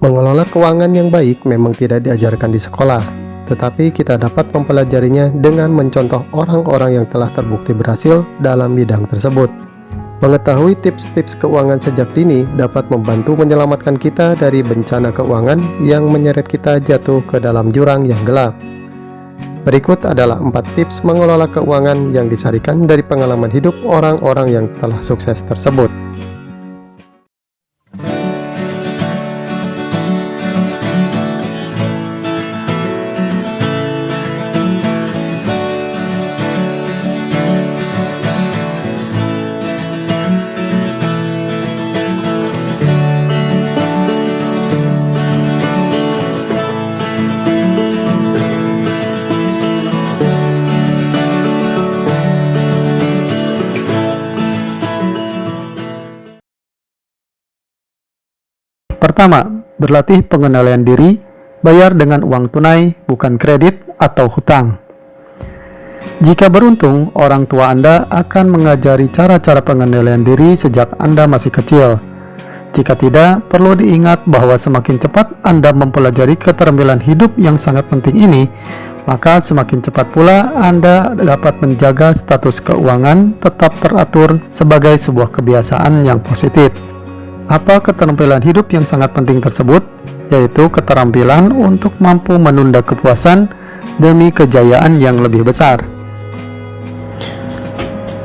Mengelola keuangan yang baik memang tidak diajarkan di sekolah, tetapi kita dapat mempelajarinya dengan mencontoh orang-orang yang telah terbukti berhasil dalam bidang tersebut. Mengetahui tips-tips keuangan sejak dini dapat membantu menyelamatkan kita dari bencana keuangan yang menyeret kita jatuh ke dalam jurang yang gelap. Berikut adalah 4 tips mengelola keuangan yang disarikan dari pengalaman hidup orang-orang yang telah sukses tersebut. Pertama, berlatih pengendalian diri, bayar dengan uang tunai, bukan kredit atau hutang. Jika beruntung, orang tua Anda akan mengajari cara-cara pengendalian diri sejak Anda masih kecil. Jika tidak, perlu diingat bahwa semakin cepat Anda mempelajari keterampilan hidup yang sangat penting ini, maka semakin cepat pula Anda dapat menjaga status keuangan tetap teratur sebagai sebuah kebiasaan yang positif. Apa keterampilan hidup yang sangat penting tersebut? Yaitu keterampilan untuk mampu menunda kepuasan demi kejayaan yang lebih besar.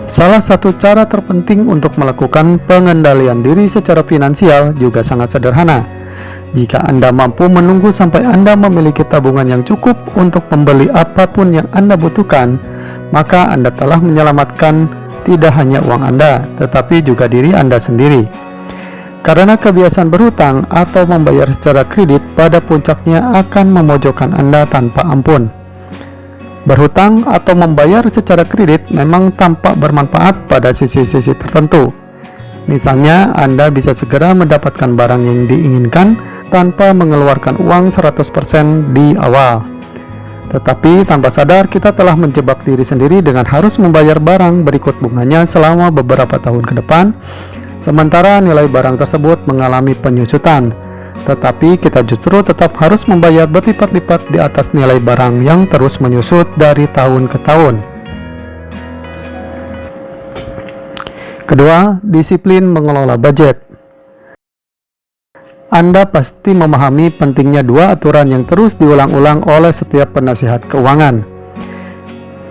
Salah satu cara terpenting untuk melakukan pengendalian diri secara finansial juga sangat sederhana. Jika Anda mampu menunggu sampai Anda memiliki tabungan yang cukup untuk membeli apapun yang Anda butuhkan, maka Anda telah menyelamatkan tidak hanya uang Anda, tetapi juga diri Anda sendiri. Karena kebiasaan berhutang atau membayar secara kredit pada puncaknya akan memojokkan Anda tanpa ampun. Berhutang atau membayar secara kredit memang tampak bermanfaat pada sisi-sisi tertentu. Misalnya, Anda bisa segera mendapatkan barang yang diinginkan tanpa mengeluarkan uang 100% di awal. Tetapi tanpa sadar kita telah menjebak diri sendiri dengan harus membayar barang berikut bunganya selama beberapa tahun ke depan, sementara nilai barang tersebut mengalami penyusutan, tetapi kita justru tetap harus membayar berlipat-lipat di atas nilai barang yang terus menyusut dari tahun ke tahun. Kedua, disiplin mengelola budget. Anda pasti memahami pentingnya dua aturan yang terus diulang-ulang oleh setiap penasihat keuangan.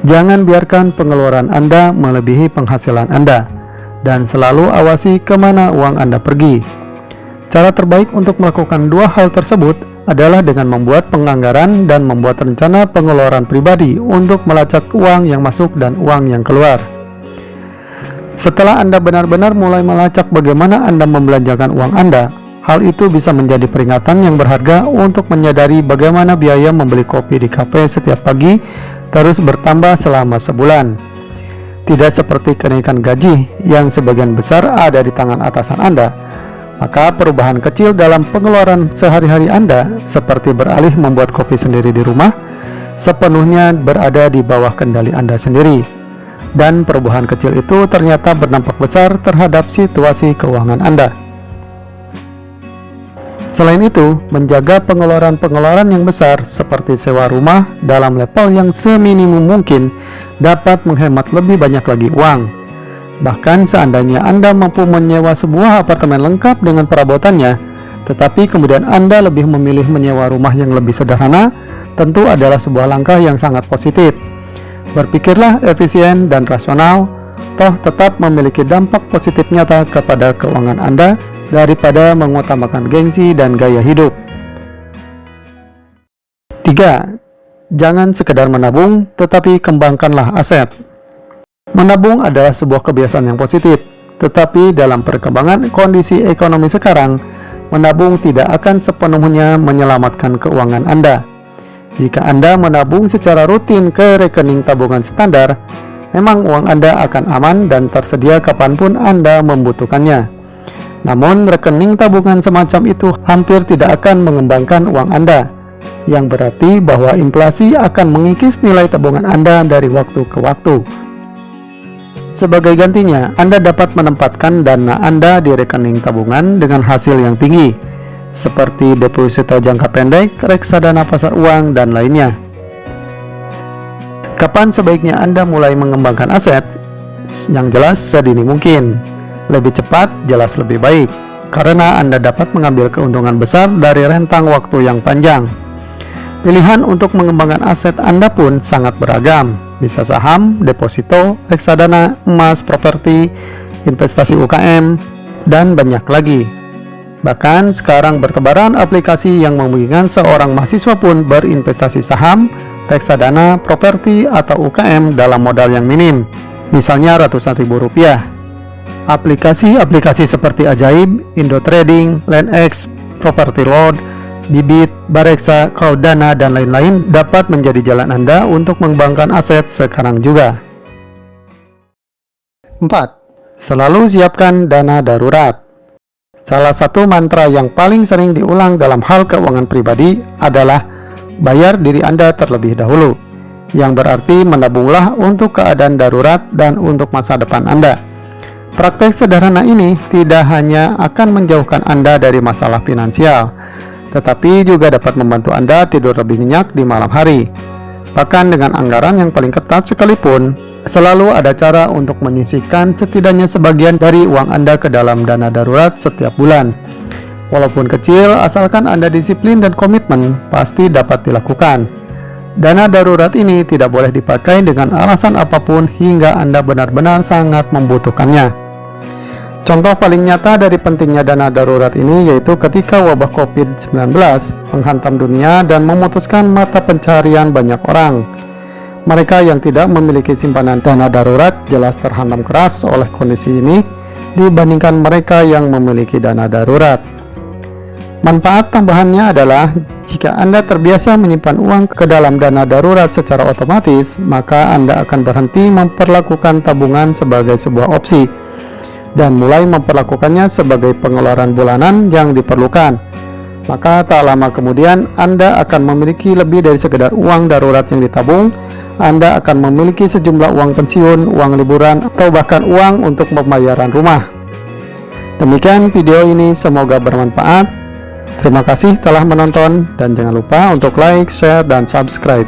Jangan biarkan pengeluaran Anda melebihi penghasilan Anda, dan selalu awasi kemana uang Anda pergi. Cara terbaik untuk melakukan dua hal tersebut adalah dengan membuat penganggaran dan membuat rencana pengeluaran pribadi untuk melacak uang yang masuk dan uang yang keluar. Setelah Anda benar-benar mulai melacak bagaimana Anda membelanjakan uang Anda, hal itu bisa menjadi peringatan yang berharga untuk menyadari bagaimana biaya membeli kopi di kafe setiap pagi terus bertambah selama sebulan. Tidak seperti kenaikan gaji yang sebagian besar ada di tangan atasan Anda, maka perubahan kecil dalam pengeluaran sehari-hari Anda, seperti beralih membuat kopi sendiri di rumah, sepenuhnya berada di bawah kendali Anda sendiri. Dan perubahan kecil itu ternyata berdampak besar terhadap situasi keuangan Anda. Selain itu, menjaga pengeluaran-pengeluaran yang besar seperti sewa rumah dalam level yang seminimum mungkin dapat menghemat lebih banyak lagi uang. Bahkan seandainya Anda mampu menyewa sebuah apartemen lengkap dengan perabotannya, tetapi kemudian Anda lebih memilih menyewa rumah yang lebih sederhana, tentu adalah sebuah langkah yang sangat positif. Berpikirlah efisien dan rasional, toh tetap memiliki dampak positif nyata kepada keuangan Anda daripada mengutamakan gengsi dan gaya hidup. 3. Jangan sekedar menabung, tetapi kembangkanlah aset. Menabung adalah sebuah kebiasaan yang positif, tetapi dalam perkembangan kondisi ekonomi sekarang, menabung tidak akan sepenuhnya menyelamatkan keuangan Anda. Jika Anda menabung secara rutin ke rekening tabungan standar, memang uang Anda akan aman dan tersedia kapanpun Anda membutuhkannya. Namun, rekening tabungan semacam itu hampir tidak akan mengembangkan uang Anda, yang berarti bahwa inflasi akan mengikis nilai tabungan Anda dari waktu ke waktu. Sebagai gantinya, Anda dapat menempatkan dana Anda di rekening tabungan dengan hasil yang tinggi. seperti deposito jangka pendek, reksadana pasar uang, dan lainnya. Kapan sebaiknya Anda mulai mengembangkan aset? Yang jelas sedini mungkin. Lebih cepat jelas lebih baik, karena Anda dapat mengambil keuntungan besar dari rentang waktu yang panjang. Pilihan untuk mengembangkan aset Anda pun sangat beragam. Bisa saham, deposito, reksadana, emas, properti, investasi UKM, dan banyak lagi. Bahkan sekarang bertebaran aplikasi yang memungkinkan seorang mahasiswa pun berinvestasi saham, reksadana, properti, atau UKM dalam modal yang minim, misalnya ratusan ribu rupiah. Aplikasi-aplikasi seperti Ajaib, IndoTrading, LendX, Property Load, Bibit, Bareksa, Cloudana, dan lain-lain dapat menjadi jalan Anda untuk mengembangkan aset sekarang juga. 4. Selalu siapkan dana darurat. Salah satu mantra yang paling sering diulang dalam hal keuangan pribadi adalah bayar diri Anda terlebih dahulu, yang berarti menabunglah untuk keadaan darurat dan untuk masa depan Anda. Praktek sederhana ini tidak hanya akan menjauhkan Anda dari masalah finansial, tetapi juga dapat membantu Anda tidur lebih nyenyak di malam hari. Bahkan dengan anggaran yang paling ketat sekalipun, selalu ada cara untuk menyisihkan setidaknya sebagian dari uang Anda ke dalam dana darurat setiap bulan. Walaupun kecil, asalkan Anda disiplin dan komitmen, pasti dapat dilakukan. Dana darurat ini tidak boleh dipakai dengan alasan apapun hingga Anda benar-benar sangat membutuhkannya. Contoh paling nyata dari pentingnya dana darurat ini yaitu ketika wabah COVID-19 menghantam dunia dan memutuskan mata pencarian banyak orang. Mereka yang tidak memiliki simpanan dana darurat jelas terhantam keras oleh kondisi ini dibandingkan mereka yang memiliki dana darurat. Manfaat tambahannya adalah jika Anda terbiasa menyimpan uang ke dalam dana darurat secara otomatis, maka Anda akan berhenti memperlakukan tabungan sebagai sebuah opsi dan mulai memperlakukannya sebagai pengeluaran bulanan yang diperlukan. Maka tak lama kemudian Anda akan memiliki lebih dari sekedar uang darurat yang ditabung. Anda akan memiliki sejumlah uang pensiun, uang liburan, atau bahkan uang untuk pembayaran rumah. Demikian video ini, semoga bermanfaat. Terima kasih telah menonton dan jangan lupa untuk like, share, dan subscribe.